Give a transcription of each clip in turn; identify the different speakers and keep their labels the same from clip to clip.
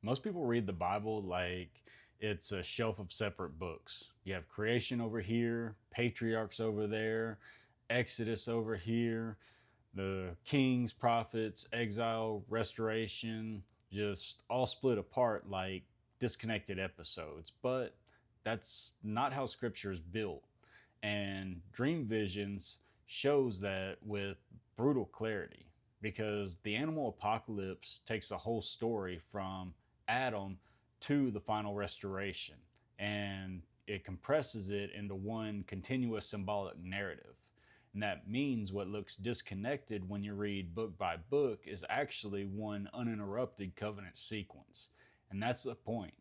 Speaker 1: Most people read the Bible like it's a shelf of separate books. You have creation over here, patriarchs over there, Exodus over here, the kings, prophets, exile, restoration, just all split apart like disconnected episodes. But that's not how scripture is built. And Dream Visions shows that with brutal clarity because the animal apocalypse takes a whole story from Adam to the final restoration and it compresses it into one continuous symbolic narrative. And that means what looks disconnected when you read book by book is actually one uninterrupted covenant sequence. And that's the point.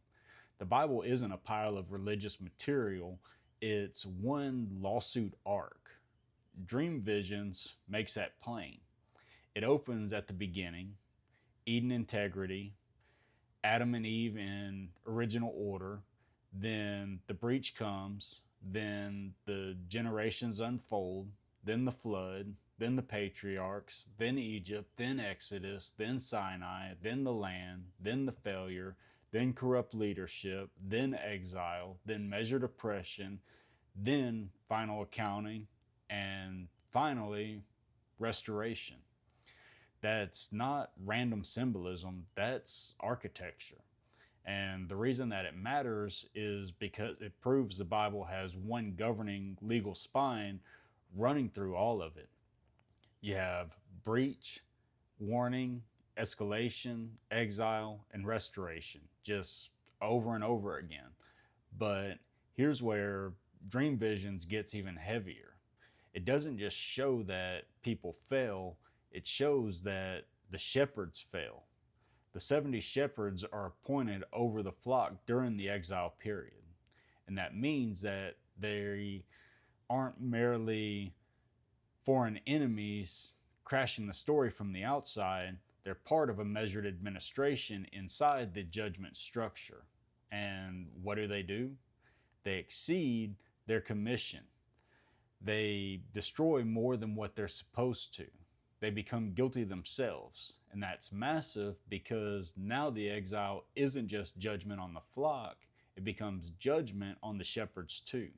Speaker 1: The Bible isn't a pile of religious material, it's one lawsuit arc. Dream Visions makes that plain. It opens at the beginning, Eden integrity, Adam and Eve in original order, then the breach comes, then the generations unfold, then the flood, then the patriarchs, then Egypt, then Exodus, then Sinai, then the land, then the failure, then corrupt leadership, then exile, then measured oppression, then final accounting, and finally restoration. That's not random symbolism, that's architecture. And the reason that it matters is because it proves the Bible has one governing legal spine running through all of it. You have breach, warning, escalation, exile, and restoration, just over and over again. But here's where Dream Visions gets even heavier. It doesn't just show that people fail, it shows that the shepherds fail. The 70 shepherds are appointed over the flock during the exile period. And that means that they aren't merely foreign enemies crashing the story from the outside, they're part of a measured administration inside the judgment structure. And what do? They exceed their commission. They destroy more than what they're supposed to. They become guilty themselves. And that's massive because now the exile isn't just judgment on the flock, it becomes judgment on the shepherds too.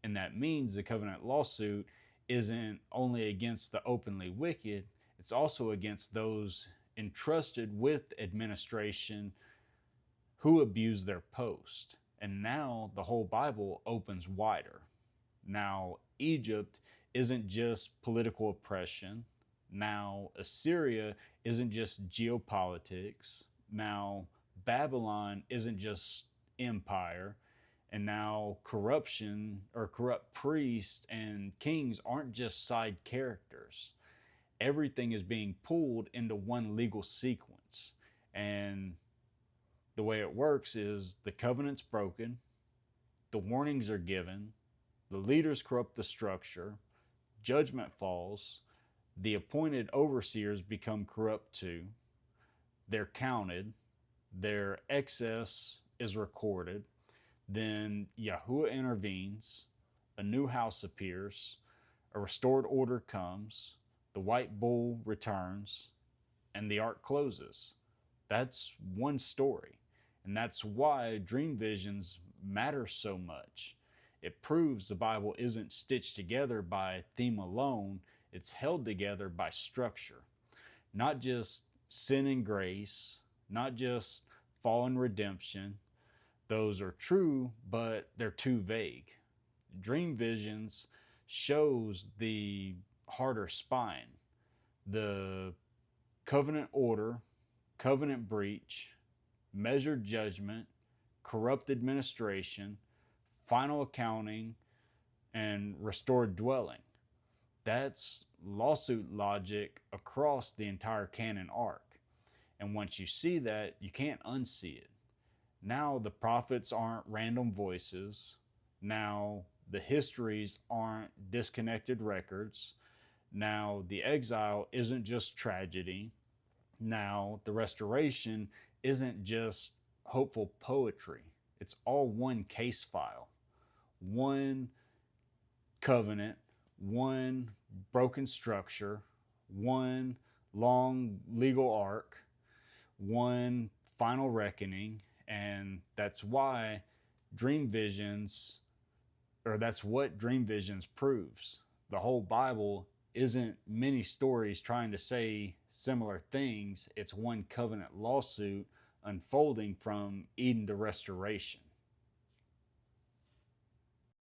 Speaker 1: And that means the covenant lawsuit isn't only against the openly wicked, it's also against those entrusted with administration who abuse their post. And now the whole Bible opens wider. Now, Egypt isn't just political oppression. Now, Assyria isn't just geopolitics. Now, Babylon isn't just empire. And now, corruption or corrupt priests and kings aren't just side characters. Everything is being pulled into one legal sequence. And the way it works is the covenant's broken, the warnings are given, the leaders corrupt the structure, judgment falls, the appointed overseers become corrupt too, they're counted, their excess is recorded, then Yahuwah intervenes, a new house appears, a restored order comes, the white bull returns, and the ark closes. That's one story. And that's why Dream Visions matter so much. It proves the Bible isn't stitched together by theme alone, it's held together by structure. Not just sin and grace, not just fall and redemption. Those are true, but they're too vague. Dream Visions shows the harder spine, the covenant order, covenant breach, measured judgment, corrupt administration, final accounting, and restored dwelling. That's lawsuit logic across the entire canon arc. And once you see that, you can't unsee it. Now the prophets aren't random voices. Now the histories aren't disconnected records. Now the exile isn't just tragedy. Now the restoration isn't just hopeful poetry. It's all one case file, one covenant, one broken structure, one long legal arc, one final reckoning, and that's why dream visions, or that's what dream visions proves. The whole Bible isn't many stories trying to say similar things, it's one covenant lawsuit unfolding from Eden to restoration.